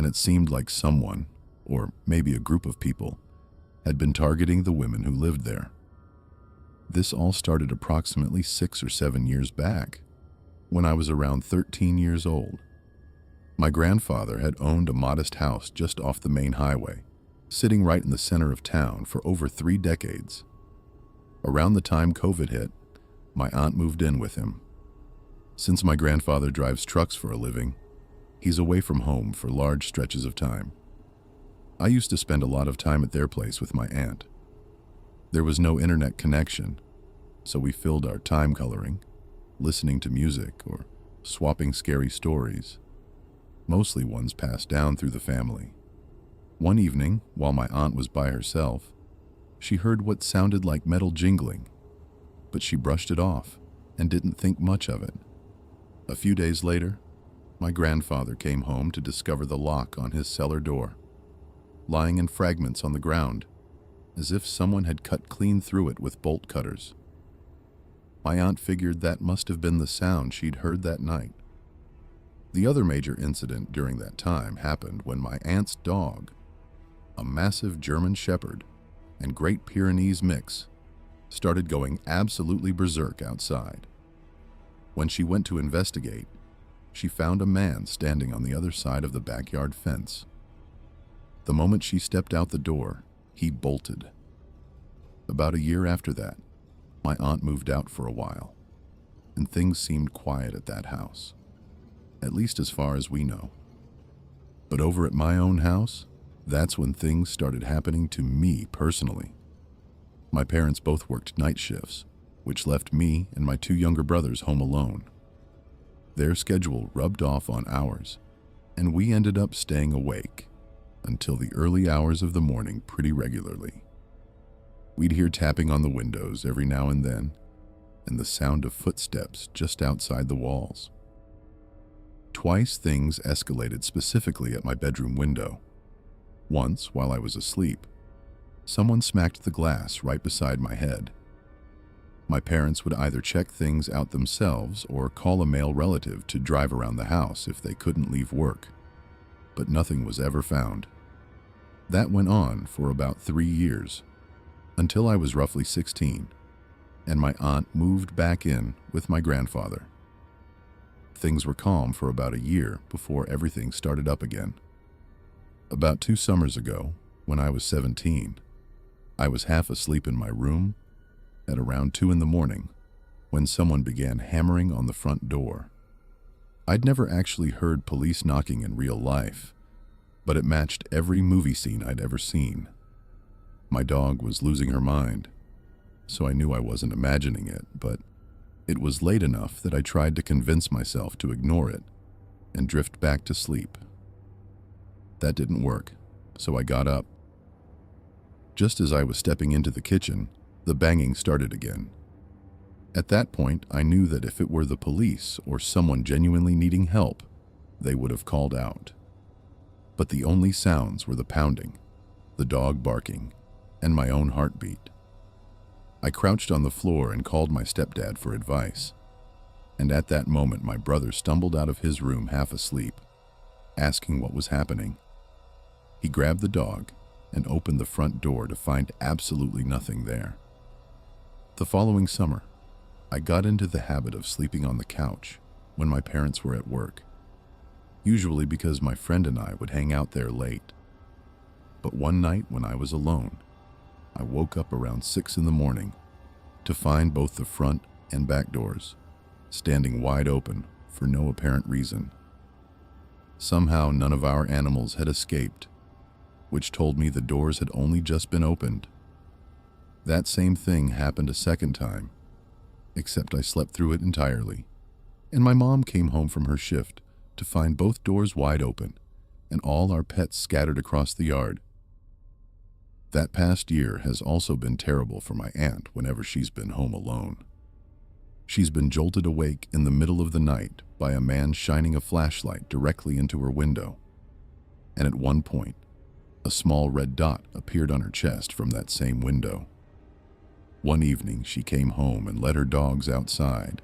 it seemed like someone, or maybe a group of people, had been targeting the women who lived there. This all started approximately 6 or 7 years back, when I was around 13 years old. My grandfather had owned a modest house just off the main highway, sitting right in the center of town for over 3 decades. Around the time COVID hit, my aunt moved in with him. Since my grandfather drives trucks for a living, he's away from home for large stretches of time. I used to spend a lot of time at their place with my aunt. There was no internet connection, so we filled our time coloring, listening to music, or swapping scary stories, mostly ones passed down through the family. One evening, while my aunt was by herself, she heard what sounded like metal jingling, but she brushed it off and didn't think much of it. A few days later, my grandfather came home to discover the lock on his cellar door, lying in fragments on the ground, as if someone had cut clean through it with bolt cutters. My aunt figured that must have been the sound she'd heard that night. The other major incident during that time happened when my aunt's dog, a massive German Shepherd and Great Pyrenees mix, started going absolutely berserk outside. When she went to investigate, she found a man standing on the other side of the backyard fence. The moment she stepped out the door, he bolted. About a year after that, my aunt moved out for a while, and things seemed quiet at that house, at least as far as we know. But over at my own house, that's when things started happening to me personally. My parents both worked night shifts, which left me and my 2 younger brothers home alone. Their schedule rubbed off on ours, and we ended up staying awake until the early hours of the morning pretty regularly. We'd hear tapping on the windows every now and then, and the sound of footsteps just outside the walls. Twice things escalated specifically at my bedroom window. Once, while I was asleep, someone smacked the glass right beside my head. My parents would either check things out themselves or call a male relative to drive around the house if they couldn't leave work, but nothing was ever found. That went on for about 3 years, until I was roughly 16, and my aunt moved back in with my grandfather. Things were calm for about a year before everything started up again. About 2 summers ago, when I was 17, I was half asleep in my room at around 2 in the morning when someone began hammering on the front door. I'd never actually heard police knocking in real life, but it matched every movie scene I'd ever seen. My dog was losing her mind, so I knew I wasn't imagining it, but it was late enough that I tried to convince myself to ignore it and drift back to sleep. That didn't work, so I got up. Just as I was stepping into the kitchen, the banging started again. At that point, I knew that if it were the police or someone genuinely needing help, they would have called out. But the only sounds were the pounding, the dog barking, and my own heartbeat. I crouched on the floor and called my stepdad for advice. And at that moment, my brother stumbled out of his room half asleep, asking what was happening. He grabbed the dog and opened the front door to find absolutely nothing there. The following summer, I got into the habit of sleeping on the couch when my parents were at work, usually because my friend and I would hang out there late. But one night when I was alone, I woke up around 6 in the morning to find both the front and back doors standing wide open for no apparent reason. Somehow none of our animals had escaped, which told me the doors had only just been opened. That same thing happened a second time, except I slept through it entirely, and my mom came home from her shift to find both doors wide open and all our pets scattered across the yard. That past year has also been terrible for my aunt whenever she's been home alone. She's been jolted awake in the middle of the night by a man shining a flashlight directly into her window, and at one point, a small red dot appeared on her chest from that same window. One evening, she came home and let her dogs outside,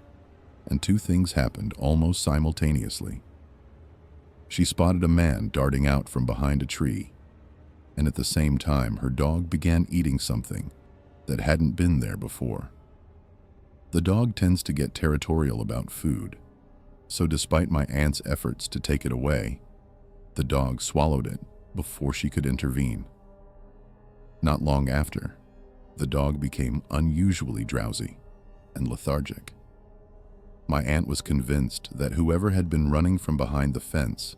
and 2 things happened almost simultaneously. She spotted a man darting out from behind a tree, and at the same time, her dog began eating something that hadn't been there before. The dog tends to get territorial about food, so despite my aunt's efforts to take it away, the dog swallowed it before she could intervene. Not long after, the dog became unusually drowsy and lethargic. My aunt was convinced that whoever had been running from behind the fence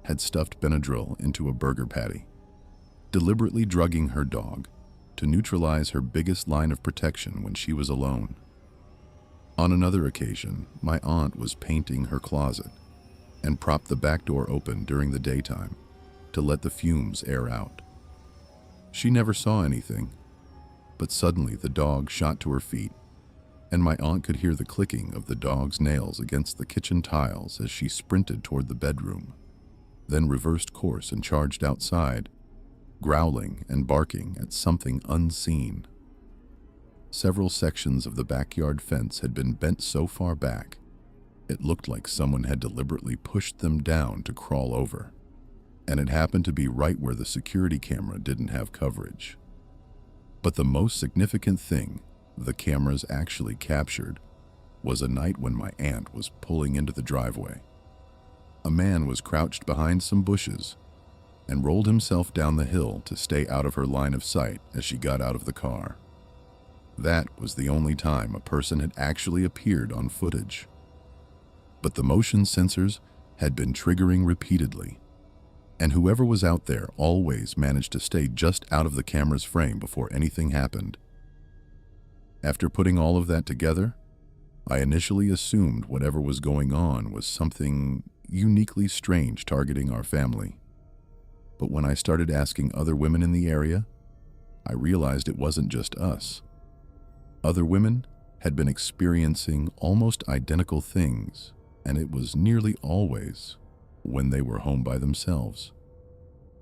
had stuffed Benadryl into a burger patty, deliberately drugging her dog to neutralize her biggest line of protection when she was alone. On another occasion, my aunt was painting her closet and propped the back door open during the daytime to let the fumes air out. She never saw anything, but suddenly the dog shot to her feet, and my aunt could hear the clicking of the dog's nails against the kitchen tiles as she sprinted toward the bedroom, then reversed course and charged outside, growling and barking at something unseen. Several sections of the backyard fence had been bent so far back, it looked like someone had deliberately pushed them down to crawl over, and it happened to be right where the security camera didn't have coverage. But the most significant thing the cameras actually captured was a night when my aunt was pulling into the driveway. A man was crouched behind some bushes and rolled himself down the hill to stay out of her line of sight as she got out of the car. That was the only time a person had actually appeared on footage. But the motion sensors had been triggering repeatedly, and whoever was out there always managed to stay just out of the camera's frame before anything happened. After putting all of that together, I initially assumed whatever was going on was something uniquely strange targeting our family. But when I started asking other women in the area, I realized it wasn't just us. Other women had been experiencing almost identical things, and it was nearly always when they were home by themselves.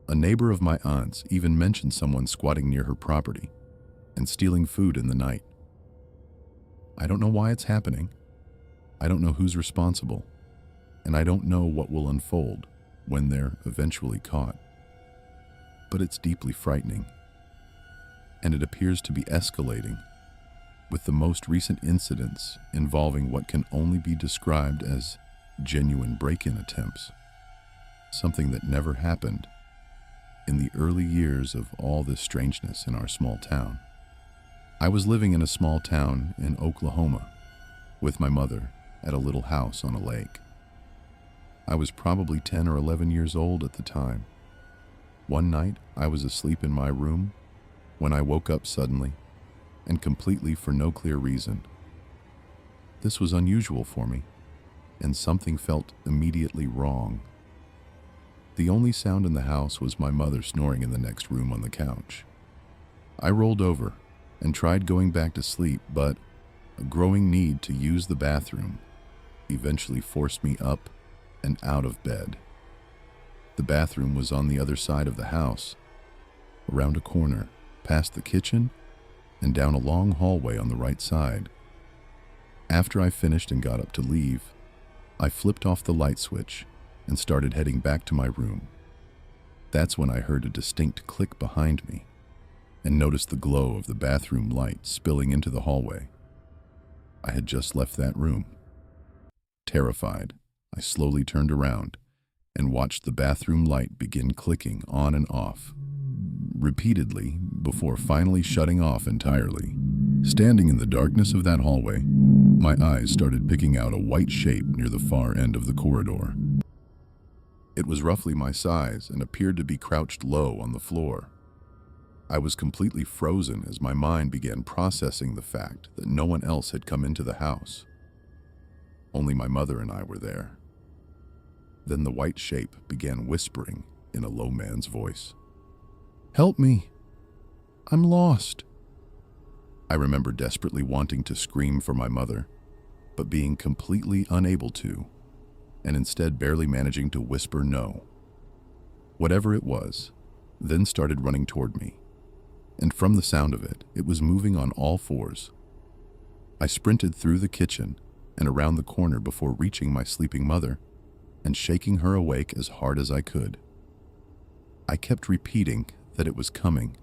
A neighbor of my aunt's even mentioned someone squatting near her property and stealing food in the night. I don't know why it's happening. I don't know who's responsible, and I don't know what will unfold when they're eventually caught. But it's deeply frightening, and it appears to be escalating, with the most recent incidents involving what can only be described as genuine break-in attempts, something that never happened in the early years of all this strangeness in our small town. I was living in a small town in Oklahoma with my mother at a little house on a lake. I was probably 10 or 11 years old at the time. One night, I was asleep in my room when I woke up suddenly and completely for no clear reason. This was unusual for me, and something felt immediately wrong. The only sound in the house was my mother snoring in the next room on the couch. I rolled over and tried going back to sleep, but a growing need to use the bathroom eventually forced me up and out of bed. The bathroom was on the other side of the house, around a corner, past the kitchen, and down a long hallway on the right side. After I finished and got up to leave, I flipped off the light switch and started heading back to my room. That's when I heard a distinct click behind me and noticed the glow of the bathroom light spilling into the hallway. I had just left that room. Terrified, I slowly turned around and watched the bathroom light begin clicking on and off, repeatedly before finally shutting off entirely. Standing in the darkness of that hallway, my eyes started picking out a white shape near the far end of the corridor. It was roughly my size and appeared to be crouched low on the floor. I was completely frozen as my mind began processing the fact that no one else had come into the house. Only my mother and I were there. Then the white shape began whispering in a low man's voice. "Help me! I'm lost!" I remember desperately wanting to scream for my mother, but being completely unable to, and instead barely managing to whisper no. Whatever it was, then started running toward me, and from the sound of it, it was moving on all fours. I sprinted through the kitchen and around the corner before reaching my sleeping mother and shaking her awake as hard as I could. I kept repeating that it was coming,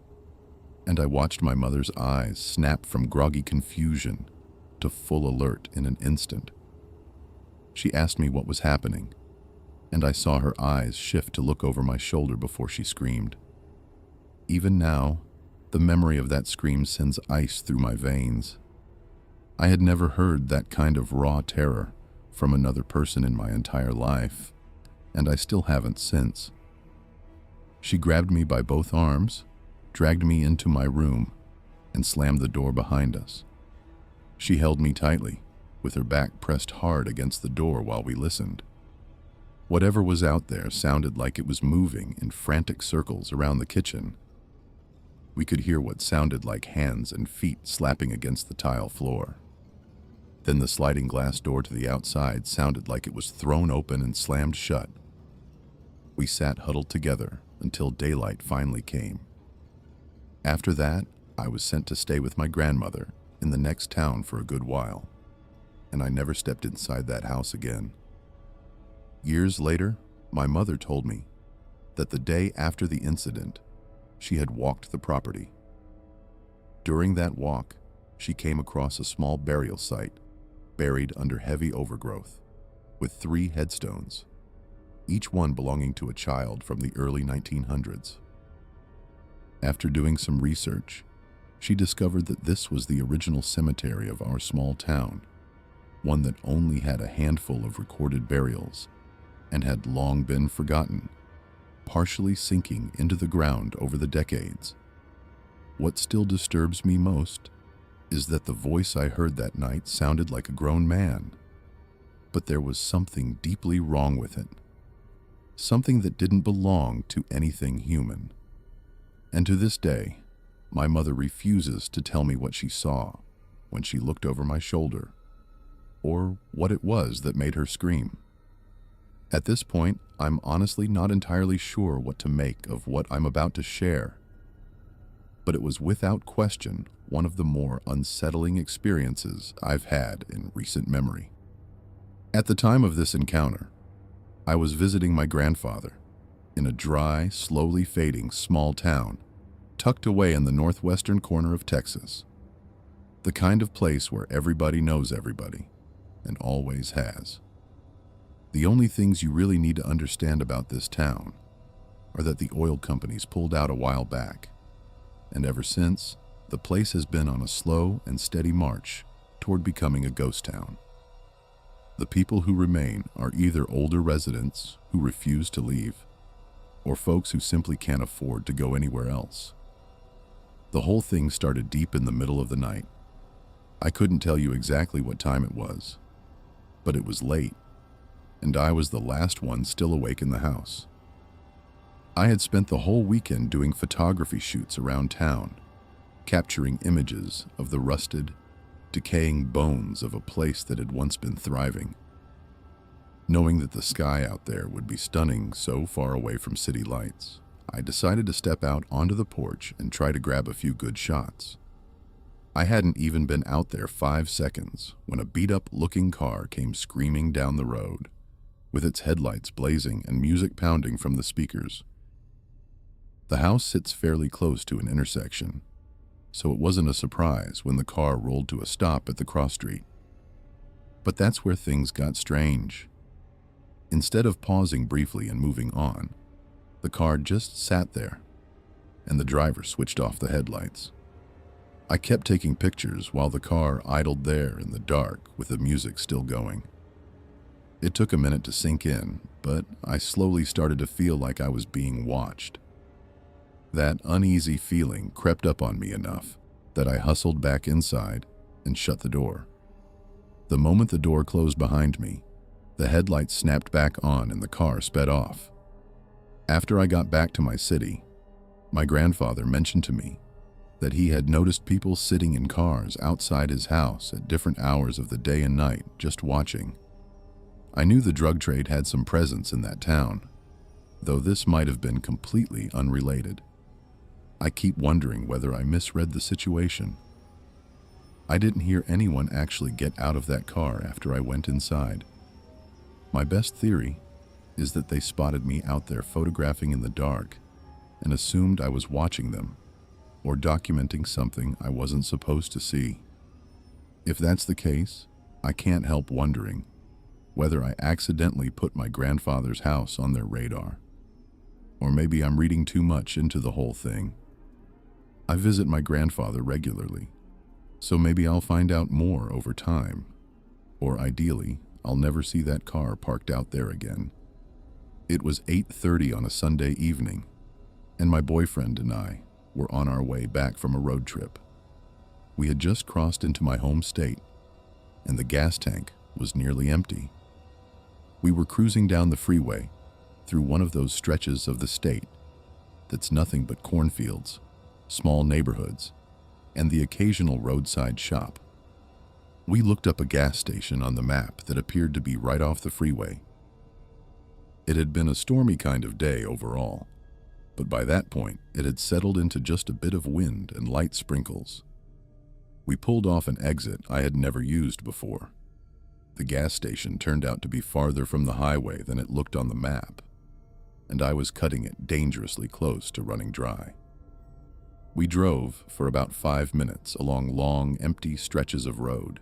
and I watched my mother's eyes snap from groggy confusion to full alert in an instant. She asked me what was happening, and I saw her eyes shift to look over my shoulder before she screamed. Even now, the memory of that scream sends ice through my veins. I had never heard that kind of raw terror from another person in my entire life, and I still haven't since. She grabbed me by both arms, dragged me into my room, and slammed the door behind us. She held me tightly, with her back pressed hard against the door while we listened. Whatever was out there sounded like it was moving in frantic circles around the kitchen. We could hear what sounded like hands and feet slapping against the tile floor. Then the sliding glass door to the outside sounded like it was thrown open and slammed shut. We sat huddled together until daylight finally came. After that, I was sent to stay with my grandmother in the next town for a good while, and I never stepped inside that house again. Years later, my mother told me that the day after the incident, she had walked the property. During that walk, she came across a small burial site buried under heavy overgrowth, with 3 headstones, each one belonging to a child from the early 1900s. After doing some research, she discovered that this was the original cemetery of our small town, one that only had a handful of recorded burials and had long been forgotten, partially sinking into the ground over the decades. What still disturbs me most is that the voice I heard that night sounded like a grown man, but there was something deeply wrong with it, something that didn't belong to anything human. And to this day, my mother refuses to tell me what she saw when she looked over my shoulder, or what it was that made her scream. At this point, I'm honestly not entirely sure what to make of what I'm about to share, but it was without question one of the more unsettling experiences I've had in recent memory. At the time of this encounter, I was visiting my grandfather in a dry, slowly fading small town tucked away in the northwestern corner of Texas, the kind of place where everybody knows everybody and always has. The only things you really need to understand about this town are that the oil companies pulled out a while back, and ever since, the place has been on a slow and steady march toward becoming a ghost town. The people who remain are either older residents who refuse to leave, or folks who simply can't afford to go anywhere else. The whole thing started deep in the middle of the night. I couldn't tell you exactly what time it was, but it was late, and I was the last one still awake in the house. I had spent the whole weekend doing photography shoots around town, capturing images of the rusted, decaying bones of a place that had once been thriving. Knowing that the sky out there would be stunning so far away from city lights, I decided to step out onto the porch and try to grab a few good shots. I hadn't even been out there 5 seconds when a beat-up-looking car came screaming down the road, with its headlights blazing and music pounding from the speakers. The house sits fairly close to an intersection, so it wasn't a surprise when the car rolled to a stop at the cross street. But that's where things got strange. Instead of pausing briefly and moving on, the car just sat there, and the driver switched off the headlights. I kept taking pictures while the car idled there in the dark with the music still going. It took a minute to sink in, but I slowly started to feel like I was being watched. That uneasy feeling crept up on me enough that I hustled back inside and shut the door. The moment the door closed behind me, the headlights snapped back on and the car sped off. After I got back to my city, my grandfather mentioned to me that he had noticed people sitting in cars outside his house at different hours of the day and night just watching. I knew the drug trade had some presence in that town, though this might have been completely unrelated. I keep wondering whether I misread the situation. I didn't hear anyone actually get out of that car after I went inside. My best theory is that they spotted me out there photographing in the dark and assumed I was watching them or documenting something I wasn't supposed to see. If that's the case, I can't help wondering whether I accidentally put my grandfather's house on their radar. Or maybe I'm reading too much into the whole thing. I visit my grandfather regularly, so maybe I'll find out more over time. Or ideally, I'll never see that car parked out there again. It was 8:30 on a Sunday evening, and my boyfriend and I were on our way back from a road trip. We had just crossed into my home state, and the gas tank was nearly empty. We were cruising down the freeway through one of those stretches of the state that's nothing but cornfields, small neighborhoods, and the occasional roadside shop. We looked up a gas station on the map that appeared to be right off the freeway. It had been a stormy kind of day overall, but by that point it had settled into just a bit of wind and light sprinkles. We pulled off an exit I had never used before. The gas station turned out to be farther from the highway than it looked on the map, and I was cutting it dangerously close to running dry. We drove for about 5 minutes along long, empty stretches of road,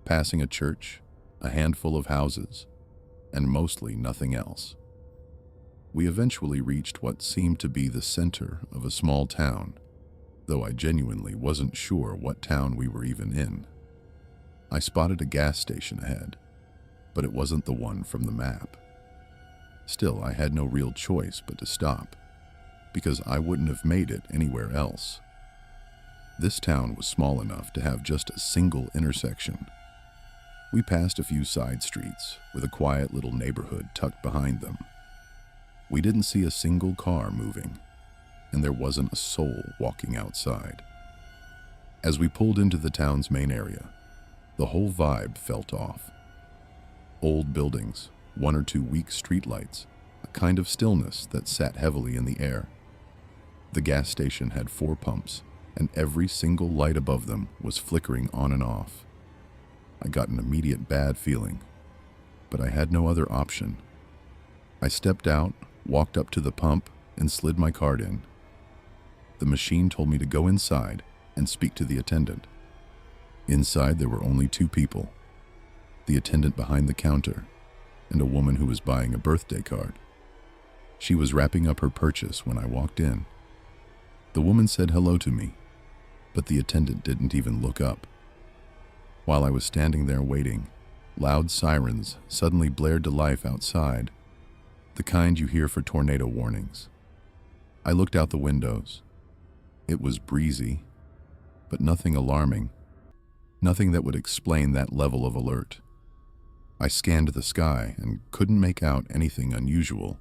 passing a church, a handful of houses, and mostly nothing else. We eventually reached what seemed to be the center of a small town, though I genuinely wasn't sure what town we were even in. I spotted a gas station ahead, but it wasn't the one from the map. Still, I had no real choice but to stop, because I wouldn't have made it anywhere else. This town was small enough to have just a single intersection. We passed a few side streets with a quiet little neighborhood tucked behind them. We didn't see a single car moving, and there wasn't a soul walking outside. As we pulled into the town's main area, the whole vibe felt off. Old buildings, 1 or 2 weak streetlights, a kind of stillness that sat heavily in the air. The gas station had 4 pumps, and every single light above them was flickering on and off. I got an immediate bad feeling, but I had no other option. I stepped out, walked up to the pump, and slid my card in. The machine told me to go inside and speak to the attendant. Inside, there were only 2 people, the attendant behind the counter and a woman who was buying a birthday card. She was wrapping up her purchase when I walked in. The woman said hello to me, but the attendant didn't even look up. While I was standing there waiting, loud sirens suddenly blared to life outside, the kind you hear for tornado warnings. I looked out the windows. It was breezy, but nothing alarming. Nothing that would explain that level of alert. I scanned the sky and couldn't make out anything unusual.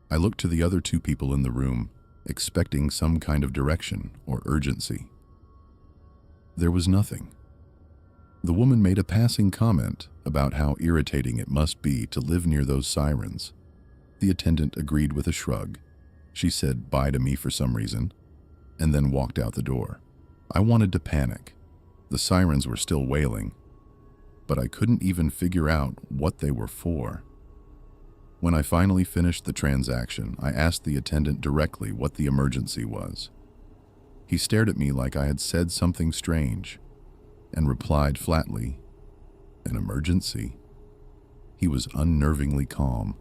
I looked to the other 2 people in the room, expecting some kind of direction or urgency. There was nothing. The woman made a passing comment about how irritating it must be to live near those sirens. The attendant agreed with a shrug. She said bye to me for some reason, and then walked out the door. I wanted to panic. The sirens were still wailing, but I couldn't even figure out what they were for. When I finally finished the transaction, I asked the attendant directly what the emergency was. He stared at me like I had said something strange, and replied flatly, "An emergency?" He was unnervingly calm,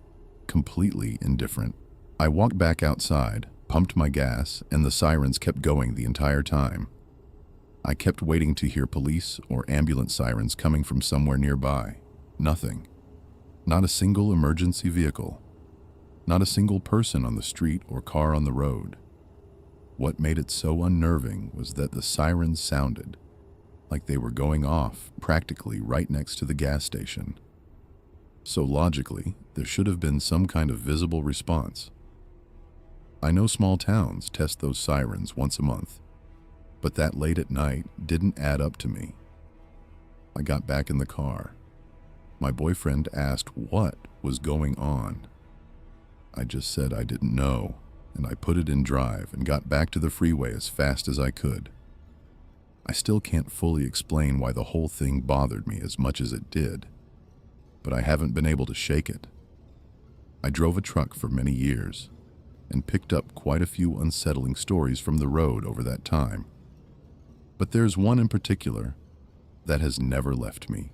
completely indifferent. I walked back outside, pumped my gas, and the sirens kept going the entire time. I kept waiting to hear police or ambulance sirens coming from somewhere nearby. Nothing. Not a single emergency vehicle. Not a single person on the street or car on the road. What made it so unnerving was that the sirens sounded like they were going off practically right next to the gas station. So logically, there should have been some kind of visible response. I know small towns test those sirens once a month, but that late at night didn't add up to me. I got back in the car. My boyfriend asked what was going on. I just said I didn't know, and I put it in drive and got back to the freeway as fast as I could. I still can't fully explain why the whole thing bothered me as much as it did, but I haven't been able to shake it. I drove a truck for many years and picked up quite a few unsettling stories from the road over that time. But there's one in particular that has never left me.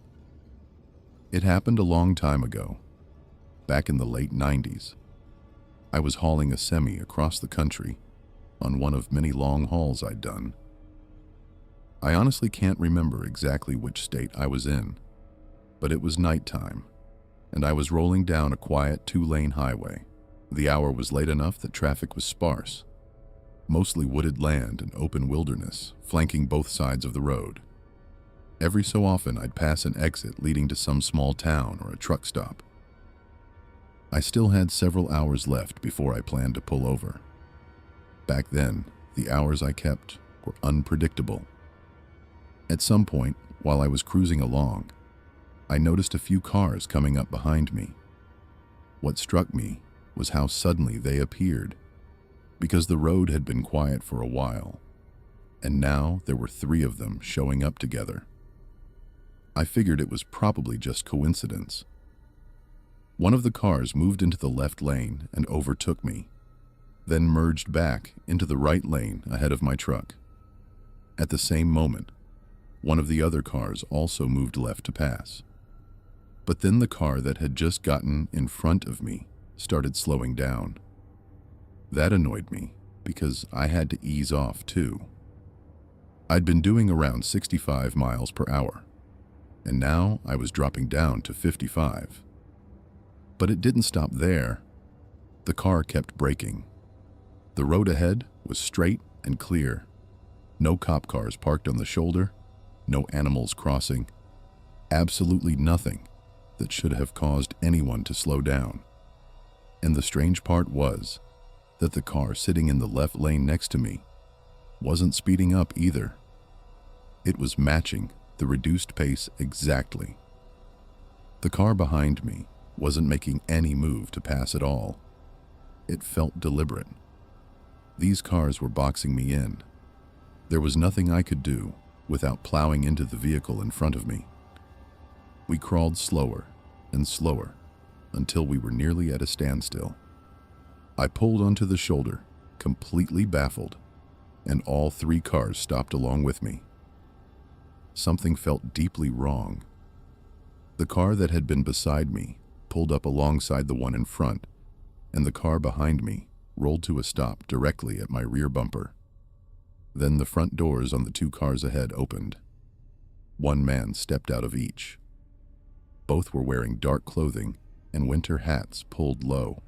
It happened a long time ago, back in the late 90s. I was hauling a semi across the country on one of many long hauls I'd done. I honestly can't remember exactly which state I was in, but it was nighttime, and I was rolling down a quiet 2-lane highway. The hour was late enough that traffic was sparse, mostly wooded land and open wilderness flanking both sides of the road. Every so often I'd pass an exit leading to some small town or a truck stop. I still had several hours left before I planned to pull over. Back then, the hours I kept were unpredictable. At some point, while I was cruising along, I noticed a few cars coming up behind me. What struck me was how suddenly they appeared, because the road had been quiet for a while, and now there were 3 of them showing up together. I figured it was probably just coincidence. One of the cars moved into the left lane and overtook me, then merged back into the right lane ahead of my truck. At the same moment, one of the other cars also moved left to pass. But then the car that had just gotten in front of me started slowing down. That annoyed me because I had to ease off too. I'd been doing around 65 miles per hour, and now I was dropping down to 55. But it didn't stop there. The car kept braking. The road ahead was straight and clear. No cop cars parked on the shoulder, no animals crossing, absolutely nothing that should have caused anyone to slow down. And the strange part was that the car sitting in the left lane next to me wasn't speeding up either. It was matching the reduced pace exactly. The car behind me wasn't making any move to pass at all. It felt deliberate. These cars were boxing me in. There was nothing I could do without plowing into the vehicle in front of me. We crawled slower and slower until we were nearly at a standstill. I pulled onto the shoulder, completely baffled, and all 3 cars stopped along with me. Something felt deeply wrong. The car that had been beside me pulled up alongside the one in front, and the car behind me rolled to a stop directly at my rear bumper. Then the front doors on the 2 cars ahead opened. One man stepped out of each. Both were wearing dark clothing and winter hats pulled low.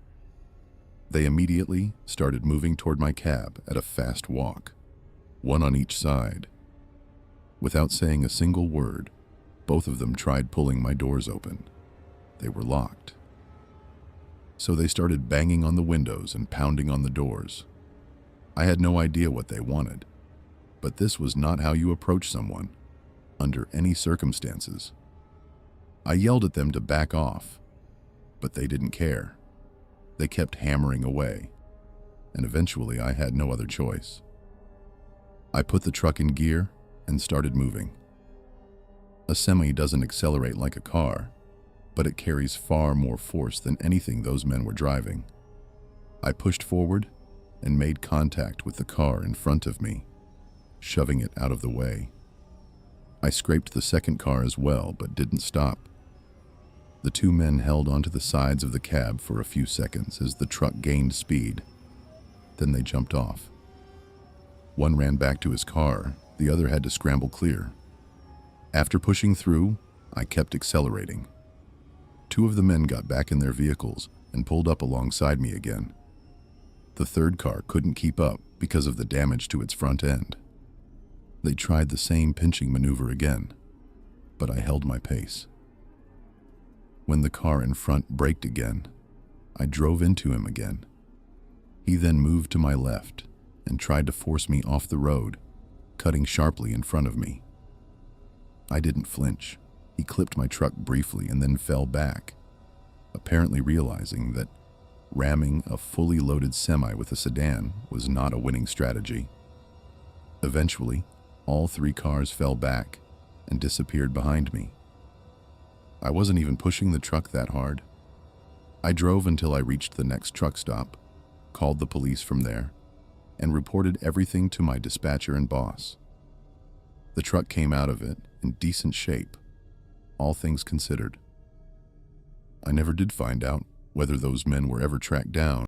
They immediately started moving toward my cab at a fast walk, one on each side. Without saying a single word, both of them tried pulling my doors open. They were locked. So they started banging on the windows and pounding on the doors. I had no idea what they wanted, but this was not how you approach someone, under any circumstances. I yelled at them to back off, but they didn't care. They kept hammering away, and eventually I had no other choice. I put the truck in gear and started moving. A semi doesn't accelerate like a car, but it carries far more force than anything those men were driving. I pushed forward and made contact with the car in front of me, shoving it out of the way. I scraped the second car as well, but didn't stop. The 2 men held onto the sides of the cab for a few seconds as the truck gained speed. Then they jumped off. One ran back to his car, the other had to scramble clear. After pushing through, I kept accelerating. 2 of the men got back in their vehicles and pulled up alongside me again. The third car couldn't keep up because of the damage to its front end. They tried the same pinching maneuver again, but I held my pace. When the car in front braked again, I drove into him again. He then moved to my left and tried to force me off the road, cutting sharply in front of me. I didn't flinch. He clipped my truck briefly and then fell back, apparently realizing that ramming a fully loaded semi with a sedan was not a winning strategy. Eventually, all 3 cars fell back and disappeared behind me. I wasn't even pushing the truck that hard. I drove until I reached the next truck stop, called the police from there, and reported everything to my dispatcher and boss. The truck came out of it in decent shape, all things considered. I never did find out whether those men were ever tracked down